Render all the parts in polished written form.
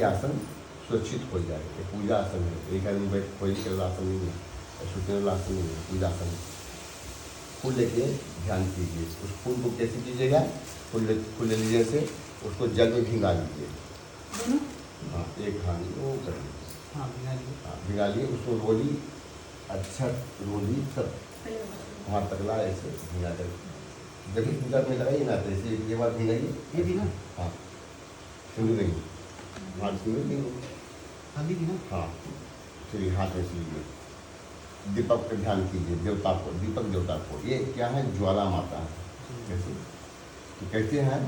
आसन सुरक्षित हो जाए। ये पूजा आसन है, एक आदमी बैठ कोई केवल आसन नहीं है, सुटेल आसन नहीं है, पूजा आसन है। फूल लेके ध्यान कीजिए। उस फूल को कैसे कीजिएगा, फूल ले लीजिए से उसको जल में भिंगा लीजिए। हाँ, एक हाथ वो कर लीजिए। हाँ, भिंगा लिए उसको रोली, अच्छा रोली सब वहाँ तकला ऐसे भिंगा कर जब पूजा में लगाइए ना, तो ऐसे ये बात भिंगाइए, ये भी ना। हाँ, सिंदूर नहीं, हाथ सिंदूर नहीं, हल्दी भी ना। हाँ, फिर हाथ में लीजिए। दीपक पे ध्यान कीजिए, देवता को, दीपक देवता को। ये क्या है, ज्वाला माता है। कैसे तो कहते हैं,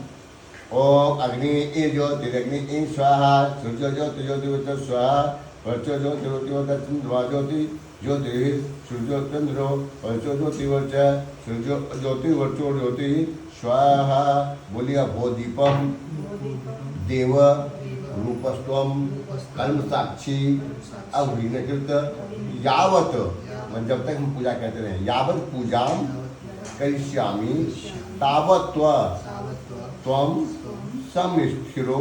ओम अग्नि इन ज्योतिरग्नि इन स्वाहा, सूर्य ज्योति ज्योतिर्वच स्वाहा, वर्चो ज्योतिर्वच चंद्रमा ज्योति ज्योतिर् सूर्यो चंद्रो वर्चो ज्योतिर्वच सूर्यो ज्योतिर्वचो ज्योति स्वाहा। बोलिए भो दीपम देव रूपस्त्वम कर्म साक्षी अवृणकृत यावत, जब तक हम पूजा करते रहे, यावत पूजा करिष्यामि तावत त्वम समिष्ठिरो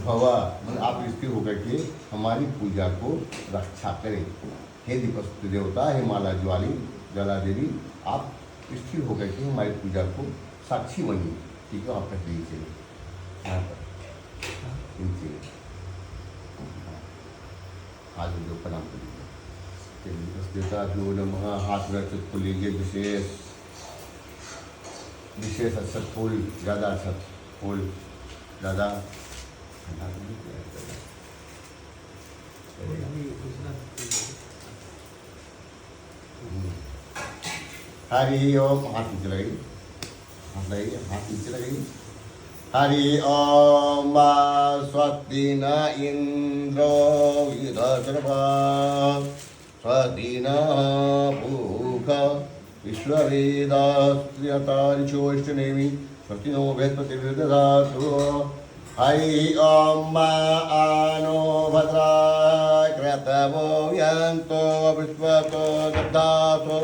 भव। आप स्थिर होकर के हमारी पूजा को रक्षा करें। हे दीपक देवता, हे माला ज्वाली ज्वाला देवी, आप स्थिर होकर के हमारी पूजा को साक्षी बनिए। ठीक है, आप कहते नीचे यहाँ पर नीचे हाथ जो प्रणाम करिए। देवता जो नमः, हाथ में अक्षत को लीजिए। विशेष अक्षत फूल, ज़्यादा अक्षत फूल ज़्यादा। हरि ओम, हाथ नीचे लगाइए, हाथ लगाइए, हाथ नीचे लगाइए। हरि ओम स्वस्ति न इंद्रो विदर्भा स्वस्ति न पूषा विश्ववेदास्त्रियतारिचोष्टनेमि स्वस्ति नो बृहस्पतिर्दधातु। हरि ओम आनो भद्राय क्रतवो यन्तो विश्वतो दधातु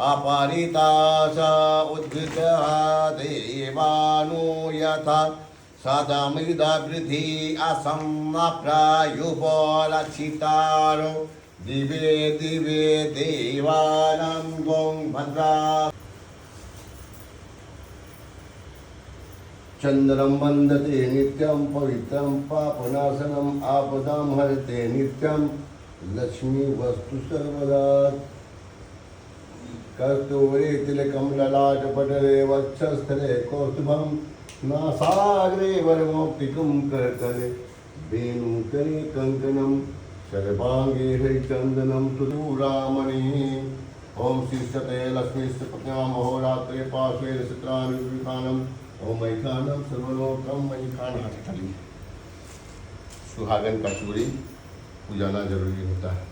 अपरितास उद्भिदः देवानो यथा सदमिदवृद्धि असम्प्रायुपो लक्षितारो दिवे दिवे देवानां गों भद्रा। चंद्रम वंदते नित्यं पवित्रं पापनाशनम् आपदां हरते नित्यं लक्ष्मी वस्तु सर्वदा। कस्तूरी तिलकं ललाटपटले वक्षस्थले कौस्तुभं नासाग्रे वरमौक्तिकं करतले वेणुकरे कङ्कणं सर्वांगे हरिचंदनं सुदूरामणि। ओम शीर्षते लक्ष्मीस्य प्रज्ञां अहोरात्रे पार्श्वे चित्रानुविखानम् ओम मैखानम सर्वलोकम मैखान। सुहागन का चूड़ी पूजाना जरूरी होता है।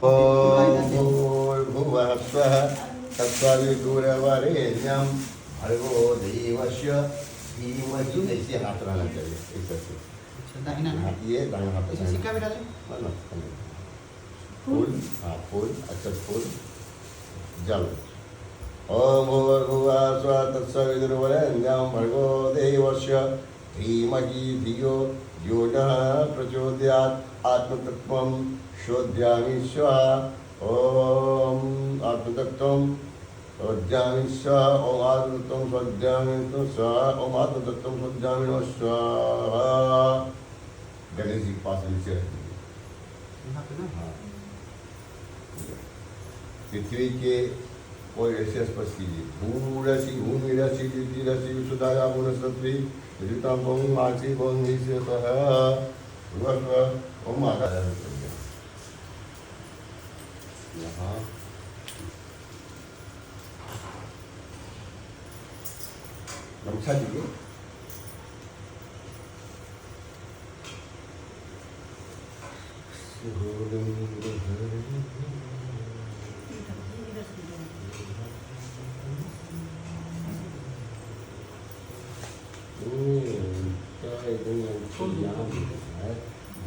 ओम भूर्भुवः स्वः तत्सवितुर्वरेण्यं भर्गो देवस्य धीमहि। ऐसे हाथ रहना चाहिए, ऐसे ये दाहिना हाथ। सिक्का भी डालें, फूल, हाँ फूल, अक्षत फूल, जल। ओम भूर्भुवः स्वः तत्सवितुर्वरेण्यं भर्गो देवस्य धीमहि धियो यो नः प्रचोदयात्। आत्मतत्त्वं शोध्यामि स्वाहा। ओम आत्मतत्त्वं शोध्यामि स्वाहा। ओम आत्मतत्त्वं शोध्यामि स्वाहा। ओम आत्मतत्त्वं शोध्यामि स्वाहा। गणेश जी के पास नीचे रखिए। पृथ्वी के कोई ऐसे स्पर्श कीजिए। भूरसी भूमिरसी ज्योतिरसी विशुद्धाया वनस्पति ऋता भूमि माची भूमि से सह ओम माता। यहाँ गमछा दीजिए।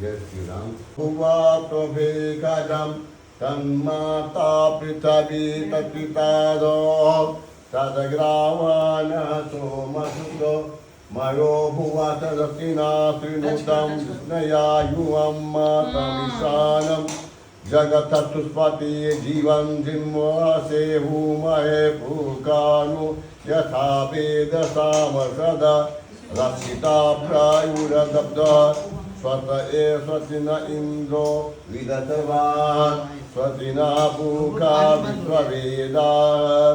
जय श्री राम। भुवा त्वभेकजं तन्माता पृथिवी तत्पिता तदग्रावान सोमसुतो मयो भुवः दक्षिणा त्रिनुतं नया युवं मातमीशानं जगत्सुष्पति जीवन जिन्वासे भूमहे पूकानु यथा वेद सामसदा रक्षिता प्रायुरदब्ध स्वत स्वतिन इंद्रो विदतवान् स्वतिना पूका विश्ववेदा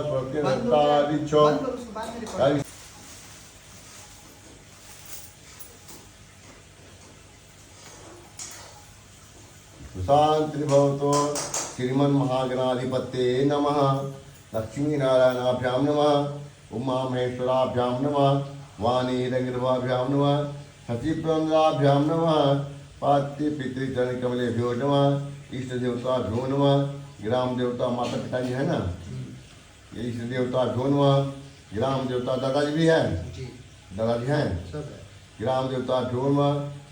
स्वतिनतारिचो शांति भवतो श्रीमन् महागणाधिपते नमः लक्ष्मी नारायणाभ्याम नमः उमा महेश्वराभ्याम नमः वाणी रंगभ्याम नमः सचिप्रंदाभ्याम नमः पाति पितृचरण कमलेभ्यो नमः इष्ट देवताभ्यो नमः ग्राम देवता माता पिता जी है ना, ये इष्ट देवताभ्यो नमः ग्राम देवता दादाजी भी है, दादाजी हैं, ग्राम देवताभ्यो नमः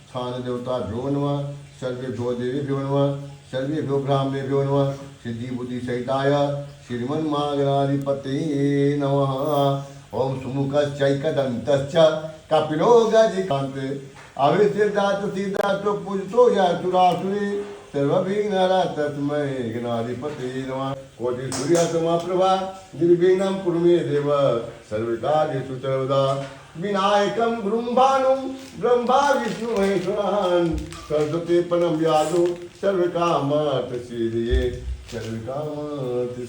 स्थान देवताभ्यो नमः सर्वेभ्यो देवेभ्यो नमः सर्वेभ्यो ब्राह्मणेभ्यो नमः सिद्धि बुद्धि सहिताय श्रीमन्महागणाधिपते नमः। ओम सुमुखश्चैकदन्तश्च कपिलो गजकान्ते अविसिद्धात् सिद्धात् पूजितो यातुरासुरे सर्वविघ्नहर तस्मै गणाधिपते नमः। कोटि सूर्यसमप्रभा निर्विघ्नं कुरु मे देव सर्वकार्येषु सर्वदा विनायकं गुरुं भानुं ब्रह्मा विष्णु महेश्वरान् सरस्वती परं व्यासो सर्वकामार्थसिद्धिये सर्वकामार्थसिद्धिये।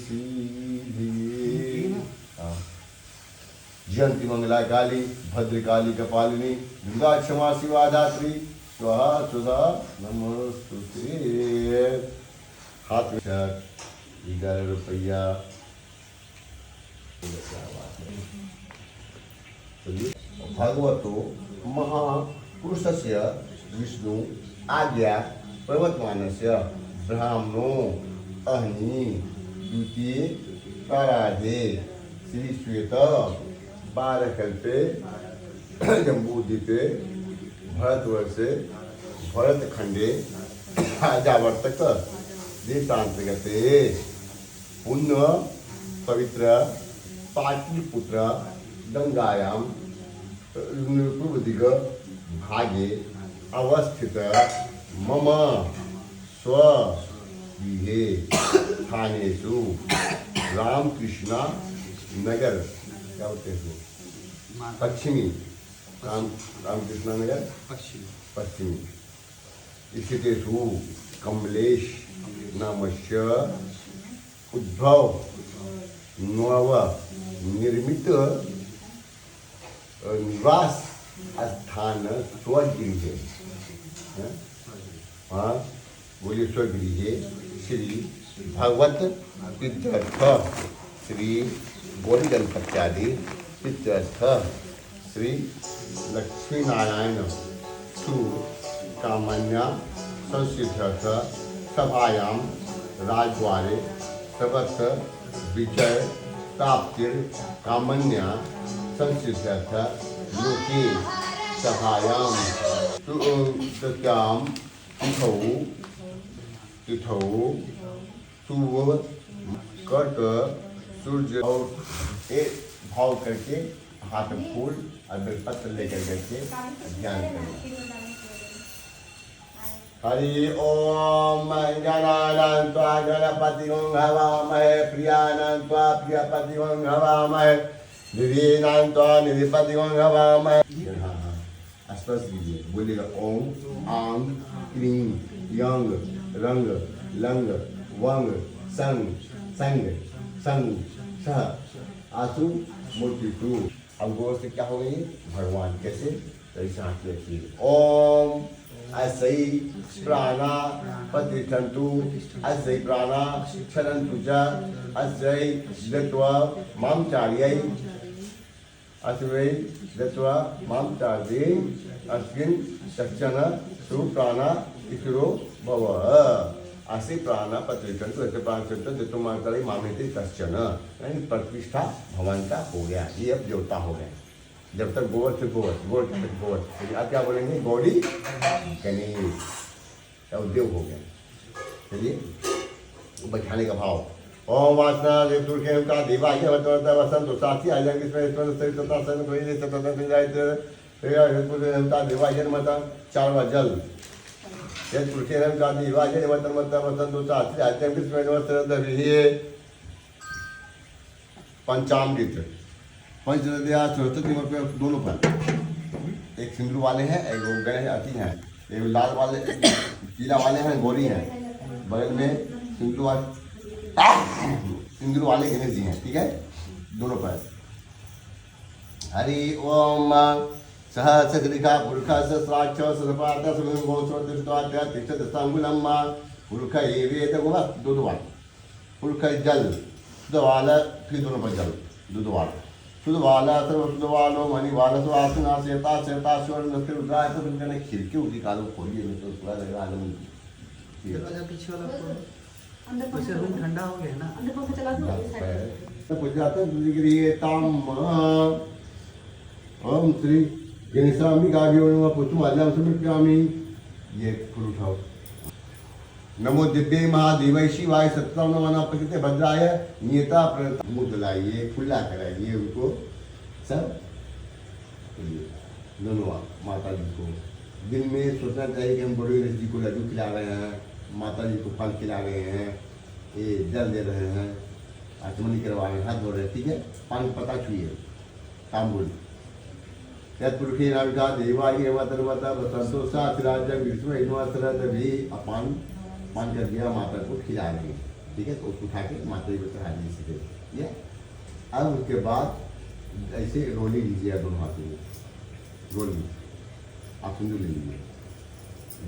जयंती मंगला काली भद्रकाली कपालिनी दुर्गा क्षमा शिवा धात्री स्वाहा सुधा नमस्तुते। हाथ में 11 रुपया भगवतो महापुरुषस्य विष्णु आज्ञा प्रवर्तमानस्य ब्राह्मणो अह्नि द्वितीय पराधे श्री श्वेत 12 कल्पे जम्बूद्वीपे भरतवर्षे भरतखंडे राजावर्तक देशांतर्गते पुण्य पवित्र पाटलिपुत्र गंगायां पूर्व दिग भागे अवस्थित मम स्वगृहे स्थानेषु रामकृष्ण नगर क्या बोलते हैं पश्चिमी रामकृष्ण नगर पश्चिमी स्थितेषु कमलेश नामस्य उद्भव नव निर्मित निवास स्थान स्वगृह है। हाँ बोलिए स्वगृह श्री भगवत तीर्थ श्री गौरी गणपत्यादि तीर्थ श्री लक्ष्मी नारायण सु कामन्या संसिद्ध सभायां राजद्वारे सर्वत्र विजय प्राप्तिर कामन्या संसिद्ध लोके सभायां सत्यां तिथौ शुभ कर्क सूर्य और एक भाव करके हाथ में फूल और बेलपत्र लेकर करके ध्यान करें। हरि ओम गणानान्त्वा गणपतिं हवामहे प्रियानान्त्वा प्रियपतिं हवामहे निधीनान्त्वा निधिपतिं हवामहे। स्पर्श कीजिए, बोलिएगा ओम आंग क्लीं यंग रंग लंग वंग संग संग संग सह आसु मूर्तिषु। अब गौर से क्या हो गई भगवान कैसे, ऐसे हाथ रखिए। ओम ऐसे प्राणा प्रतिष्ठन्तु ऐसे प्राणा क्षरन्तु च ऐसे दत्वा मां चार्यै अस्मै दत्वा मां चार्ये अस्मिन् कश्चन सुप्राणा ईश्वरो भव। ऐसे प्राणा प्रतिष्ठन्तु ऐसे प्राण दत्वा मां चार्यै मामेति कश्चन, यानी प्रतिष्ठा भगवान का हो गया, ये अब देवता हो गए। जब तक गोवर से गोवर गोवर तक गोवर, आप क्या बोलेंगे गौरी गणेश का उद्योग हो गया। चलिए बैठाने का भाव। ओम वासना देवतुर के का देवा ये वसंत साथी आ जाएंगे इसमें तथा सन कोई नहीं तथा जाए देवाजन मत 4 बार जल यद पुरुषेण देवाजन मत तो पंचामृत पंचनदिया सरस्वती दोनों पर एक सिंदूर वाले हैं, एक गणेश अति हैं, एक लाल वाले पीला वाले हैं, गौरी हैं, बगल में सिंदूर वाले गणेश जी हैं, ठीक है, दोनों पर। हरि ओम सहस्रलिखा पुरुष सहस्राक्ष सहस्रपाद सहस्रपादुलम पुरुष ये वेद होगा दो बार पुरुष जल शुद्ध वाला, फिर दोनों पर जल दूध वाला शुद्ध वाला शुद्ध वालो मणि वाला तो आसना सेता सेता स्वर नस्त्र रुद्राय तो मैंने खिड़की उठी कालो खोली है तो पूरा लग रहा है दरवाजा पीछे वाला वैसे रूम ठंडा हो गया ना, अंदर पंखा चला दो तो कुछ जाता है ताम ओम श्री गणेशाम्बिकाभ्यो नमः पुष्पमाल्यां समर्पयामि। ये फूल उठाओ। नमो दिव्य महादेवाय शिवाय सत्यम नमः प्रकृति भद्राय नियता मुँह दिलाइए, खुला कराइए उनको सब दोनों माता जी को। दिन में सोचना चाहिए कि हम बड़े गणेश जी को लड्डू खिला रहे हैं, माता जी को फल खिला रहे हैं, ये जल दे रहे हैं, आचमनी करवा रहे हैं, हाथ धो रहे हैं, ठीक है। पान पता छुए काम बोलिए यत्पुरुषे नाविका देवाय एवं बसंतो साथिराज विष्णु हिमवस्त्र भी अपान पान कर दिया, माता को खिला रहे हैं, ठीक है। तो उसको उठा के माता जी को चढ़ा दीजिए, ये अब उसके बाद ऐसे रोली लीजिए दोनों हाथों में, रोली आप सिंदूर ले लीजिए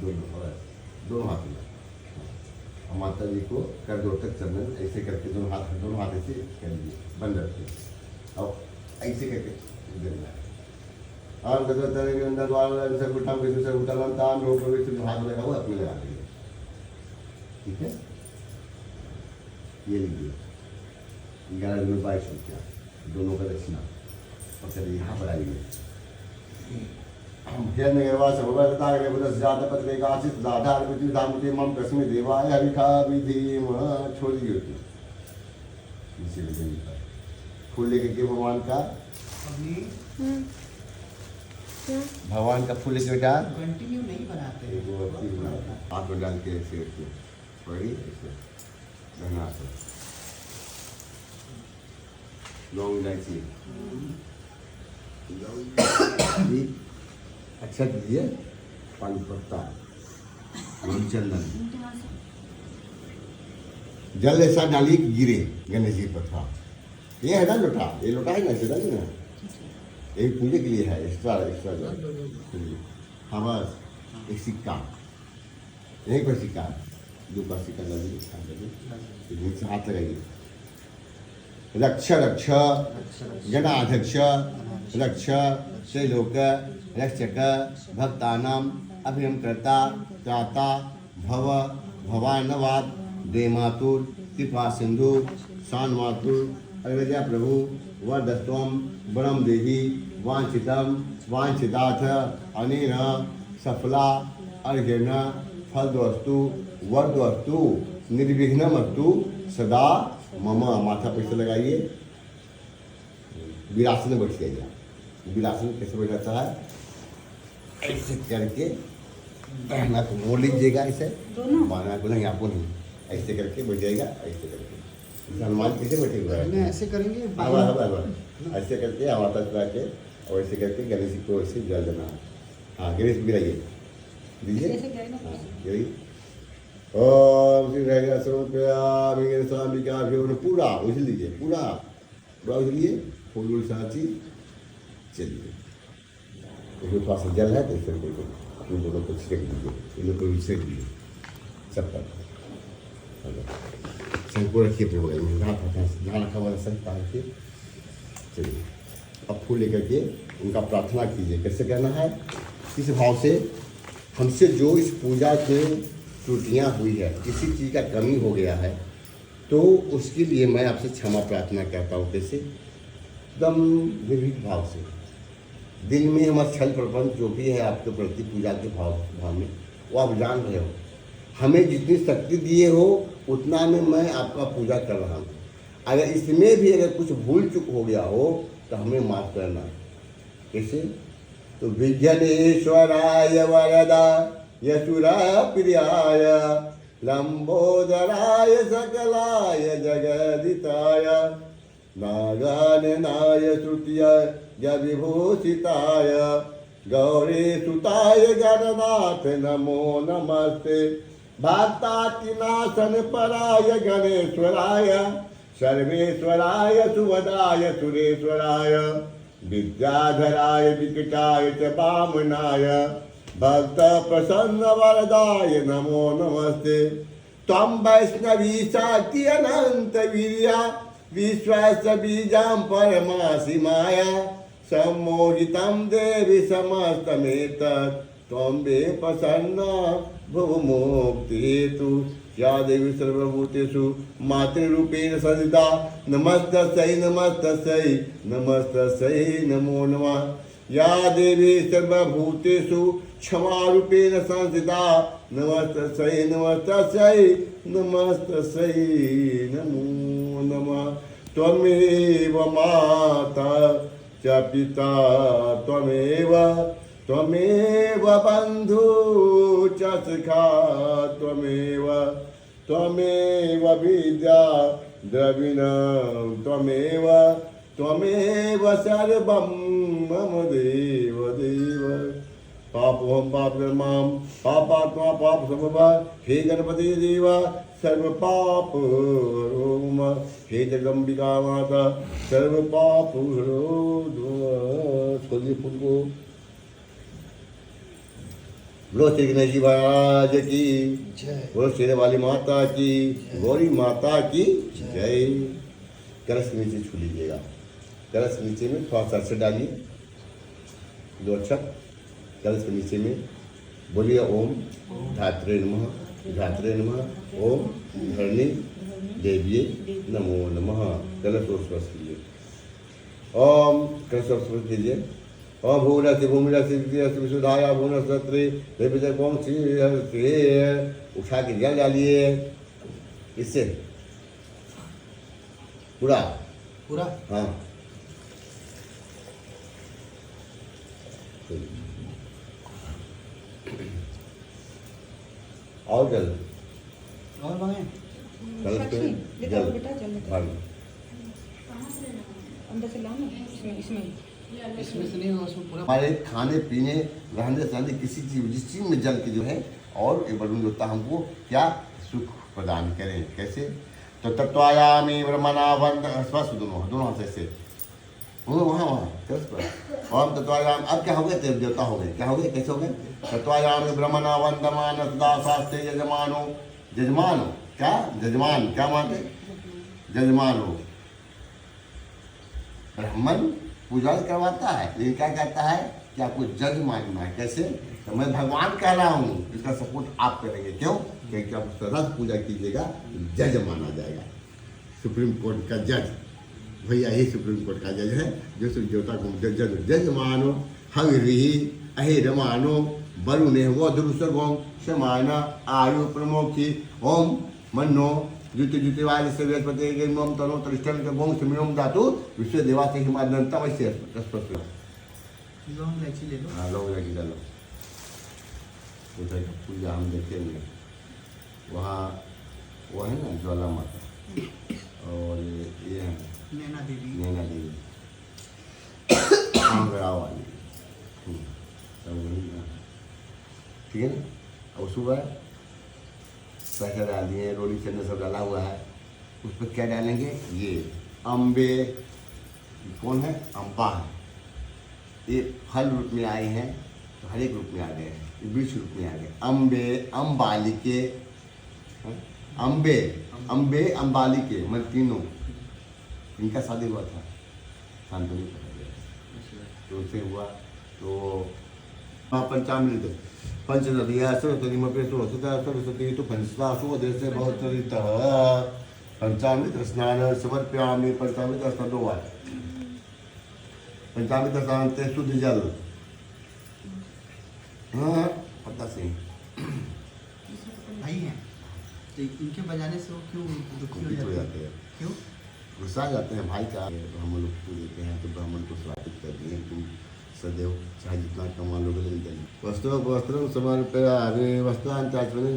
दोनों हाथों में, और माता जी को कर दो तक चंदन ऐसे करके दोनों हाथ ऐसे कर लीजिए बंद रखिए और ऐसे करके देना है। और अंदर द्वारा गुट्टा के दूसरे गुट्टा ताम रोक जो हाथ लगा हुआ अपने लगा देंगे, ठीक है। ये लीजिए 1122 रुपया दोनों का दक्षिणा, और चलिए यहाँ पर आइए। मम कस्मी देवाय हविखा विधि छोड़ दी होती फूल लेके के भगवान का फूल लेके बेटा कंटिन्यू नहीं बनाते, हाथ में डाल के ऐसे पड़ी ऐसे गहना से लौंग इलायची अच्छा दीजिए, पान पत्ता चंदन जल ऐसा डालिए गिरे गणेश जी पर था। ये है ना लोटा, ये लोटा है ना ऐसे डालिए ना, ये पूजे के लिए है, एक्स्ट्रा हाँ बस एक सिक्का यहीं पर सिक्का दो का सिक्का डालिए, हाथ लगाइए। रक्ष रक्ष गणाध्यक्ष रक्ष त्रैलोक रक्षक भक्तानाम अभियमकर्ता त्राता भव भवानवाद देमातुर कृपा सिंधु शान मातुर अयोध्या प्रभु वरदस्त्वं वरम देहि वांछितम वांछिताथ अनेन सफला अर्घ्येन फलद्वस्तु वरद्वस्तु निर्विघ्नमस्तु सदा मम। माथा पैसे लगाइए, विरासन में बैठ जाइए। विरासन कैसे बैठाता है, ऐसे करके पहना को मोड़ लीजिएगा, ऐसे बाना को नहीं, आपको नहीं, ऐसे करके बैठ जाएगा, ऐसे करके हनुमान कैसे बैठे हुए हैं, ऐसे करेंगे ऐसे करके माता चला के और ऐसे करके गणेश जी को ऐसे जल देना। हाँ गणेश भी रहिए दीजिए, यही ओम श्री पूरा उछल लीजिए, पूरा उछलिए, फूल साची चलिए। थोड़ा सा जल है तो इसे अपने दोनों को छिड़क दीजिए, इन लोग को भी छिड़क दीजिए सब पर। शंख को रखिए अपने बगल में, जहाँ रखा हुआ शंख रखिए। चलिए अब फूल लेकर के उनका प्रार्थना कीजिए। कैसे करना है, किस भाव से, हमसे जो इस पूजा के त्रुटियाँ हुई है, किसी चीज़ का कमी हो गया है, तो उसके लिए मैं आपसे क्षमा प्रार्थना करता हूँ। कैसे, एकदम निर्भीक भाव से, दिल में हमारा छल प्रपंच जो भी है आपके प्रति पूजा के भाव में, वो आप जान रहे हो। हमें जितनी शक्ति दिए हो उतना में मैं आपका पूजा कर रहा हूँ। अगर इसमें भी अगर कुछ भूल चूक हो गया हो तो हमें माफ़ करना। कैसे, तो विघ्नेश्वराय वरदा यशुरा प्रियाय लंबोदराय सकलाय जगदिताय नागाननाय तृतीय विभूषिताय गौरी सुताय गणनाथ नमो नमस्ते भक्तातिनाशन पराय गणेश्वराय सर्वेश्वराय सुवदाय सुरेश्वराय विद्याधराय विकटाय च वामनाय भक्त प्रसन्न वरदाय नमो नमस्ते त्वं वैष्णवी शाक्ति अनंत वीर्या विश्वास बीजां परमासि माया सम्मोहितं देवी समस्तमेतत् त्वं मे प्रसन्ना भुवमुक्तिहेतु या देवी सर्वभूतेषु मातृरूपेण संस्थिता नमस्तस्यै नमस्तस्यै नमस्तस्यै नमो नमः या देवी सर्वभूतेषु क्षमारूपेण संस्थिता नमस्तस्यै नमस्तस्यै नमस्तस्यै नमो नमः त्वमेव माता च पिता त्वमेव त्वमेव बन्धु च सखा त्वमेव त्वमेव विद्या द्रविणं त्वमेव त्वमेव सर्वं मम देव देव पापोहं पापकर्मां पापात्मा पापसमभा हे गणपति देव सर्वपाप रोम हे जगदम्बिका माता सर्वपाप खोलिए फूल को बोलो श्री गणेश जी महाराज की बोलो शेरे वाली माता की गौरी माता की जय। कलश के नीचे छू लीजिएगा, कलश के नीचे में थोड़ा सा अक्षर डालिए, दो अक्षर कलश के नीचे में बोलिए ओम धात्रे नमः धात्रे नमः ओम धरणी देविये नमो नमः। कलश और स्पर्श कीजिए, ओम कलश और स्पर्श कीजिए। ओम भूरस्य भूमिरस्य विशुद्धाया भुवनस्त्रे देवी ओम श्री उठा के जल डालिए, इससे पूरा पूरा हाँ और जल और मांगे कलश पे जल भर अंदर से लाओ ना, इसमें इसमें से नहीं होगा, उसमें पूरा हमारे खाने पीने रहने सहने किसी चीज जिस चीज में जल के जो है और ये बलून होता हमको क्या सुख प्रदान करें। कैसे तो तत्वायामी ब्रह्मणावंत स्पर्श दोनों हाथ से वहाँ ओम तत्वायाम। अब क्या हो गए देव देवता हो गए, क्या हो गए कैसे हो गए तत्वायामी ब्रह्मणावंदमान सदा शास्त्रे यजमानो जजमानो क्या जजमान क्या मानते जजमान हो ब्राह्मण पूजा करवाता है लेकिन क्या कहता है कि आपको जज मानना है। कैसे तो मैं भगवान कह रहा हूँ, इसका सपोर्ट आप करेंगे क्यों क्योंकि आप श्रद्धा से पूजा कीजिएगा जज माना जाएगा। सुप्रीम कोर्ट का जज भैया यही सुप्रीम कोर्ट का जज है जो देवता को जज जज मानो हविरी अहिर मानो वरुणे वो दुरुसगोम समाना आयु प्रमोखी ओम मनो द्वितीय द्वितीयवाद से बृहस्पति के नोम तनो त्रिष्ठन के गोंग सिमयोम धातु विश्व देवा से हिमानंता वैसे स्पष्ट लौंग इलायची ले लो। हाँ लोग लगी डालो उधर पूजा हम देखेंगे वहाँ वो है ना ज्वाला माता और ये है नैना देवी नैना देवी आंगड़ा वाली सब वही है। ठीक है ना। और सुबह पैसा डाल दिए रोली चंदन सब डाला हुआ है, उस पर क्या डालेंगे ये अम्बे कौन है अम्बा है, ये फल रूप में आए हैं तो हर एक रूप में आ गए हैं, वृक्ष रूप में आ गए अम्बे अम्बालिके अम्बे अम्बे अम्बालिके मतलब तीनों इनका शादी हुआ था शांतनु तो उनसे हुआ तो वहाँ पंचामृत पंचनदिया सरस्वती सरस्वती तो पंचदासु देश बहुत पंचामृत स्नान समर्पयामि पंचामृत स्नान दो बार पंचामृत स्नान से शुद्ध जल हाँ पता सही भाई हैं तो इनके बजाने से वो क्यों दुखी हो जाते हैं क्यों गुस्सा जाते हैं भाई का हम लोग को देते हैं तो ब्राह्मण को स्वागत कर दिए तुम सदैव चाहे जितना कमा लोगे लेकिन देना वस्त्र वस्त्र समर्पयामि वस्त्रांचाचमने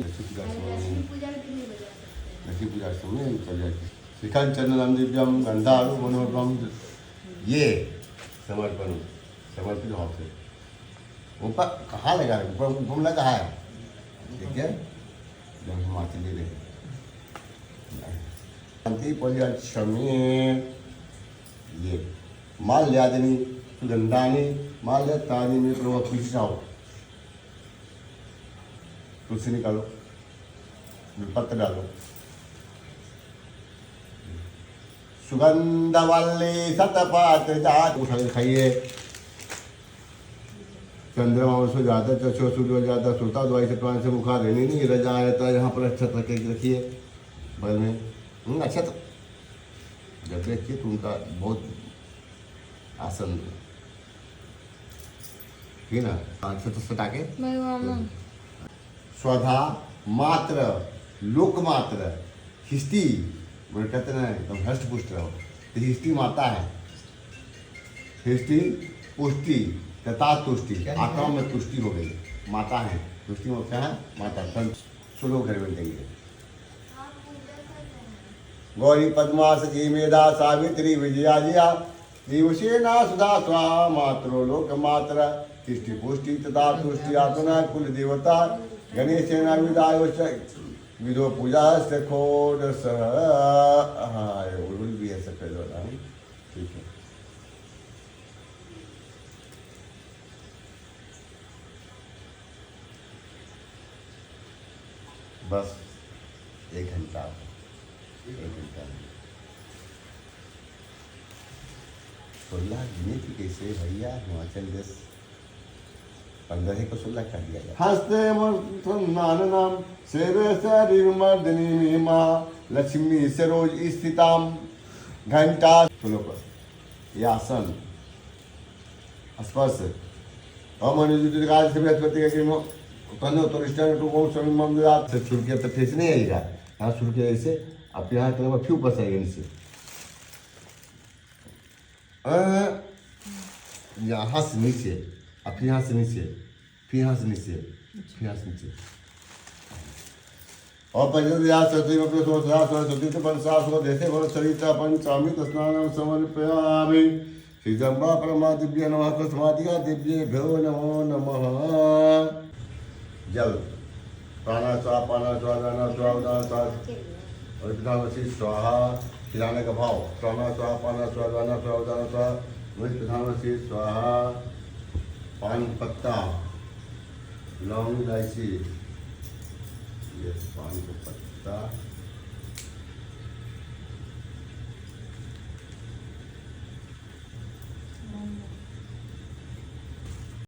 लक्ष्मी पूजा समय चल जाती शिखर चंदनम दिव्यम गंधारू मनोरम ये समर्पण समर्पित भाव से ऊपर कहाँ लगा है ऊपर घूमना कहाँ है ठीक है जब हम आते ले रहे शांति क्षमी ये माल्यादिनी सुगंधानी माल्यतानी में प्रभु खुशी जाओ तुलसी निकालो पत्ते डालो सुगंधवल्ली सतपात जात उठा के खाइए चंद्रमा सो जाता चक्षु सूर्य जाता सोता दवाई से प्राण से मुखा रहनी नहीं रजा रहता यहाँ पर अच्छा रखे रखिए बगल में अच्छा तो जब देखिए तो उनका बहुत आसन ठीक है ना अच्छा तो सटा के स्वधा मात्र लोक मात्र हिस्टी बोले कहते ना एकदम हष्ट पुष्ट रहो तो हिस्टी माता है हिस्टी पुष्टि तथा तुष्टि आत्मा में तुष्टि हो गई माता है तुष्टि में क्या है माता सुनो घर में देंगे गौरी पद्मा सची मेधा सावित्री विजयाजिया दिवसेना सुधा स्वा मात्रो लोक मात्र हिष्टि पुष्टि तथा तुष्टि आत्मना कुल देवता गणेशेना विदाय विदो पूजा से खोड भी ऐसा कर रहा हूँ ठीक है बस 1 घंटा 1 घंटा 16 गिने की कैसे भैया हिमाचल देश 15 को 16 कर दिया गया हस्ते नाम सेवे शरीर मर्दनी मीमा लक्ष्मी सरोज स्थिताम घंटा सुनो पर यह आसन स्पर्श अमनुजुतिकाल से बृहस्पति के कनो तो रिश्ता टू बहुत समय मंदिर से शुरू किया तो फेस नहीं आएगा यहाँ शुरू किया ऐसे आप यहाँ करेंगे फिर ऊपर से आएगा नीचे यहाँ से नीचे अब फिर यहाँ से नीचे फिर यहाँ से नीचे फिर यहाँ से नीचे और पंचदया सरस्वती में प्रसोदा सरस्वती तो पंचाश हो देते बोलो सरिता पंचामी स्नानम समर्पयामि श्रीजम्बा परमा दिव्य नमः तस्मादिया दिव्य भ्यो नमो नमः जल प्राणा स्वा पाना स्वा दाना स्वा उदाना स्वा और प्रधानमंत्री स्वाहा खिलाने का भाव प्राणा स्वा पाना स्वा दाना स्वा उदाना स्वा वही प्रधानमंत्री स्वाहा पान पत्ता लौंग इलायची ये पान का पत्ता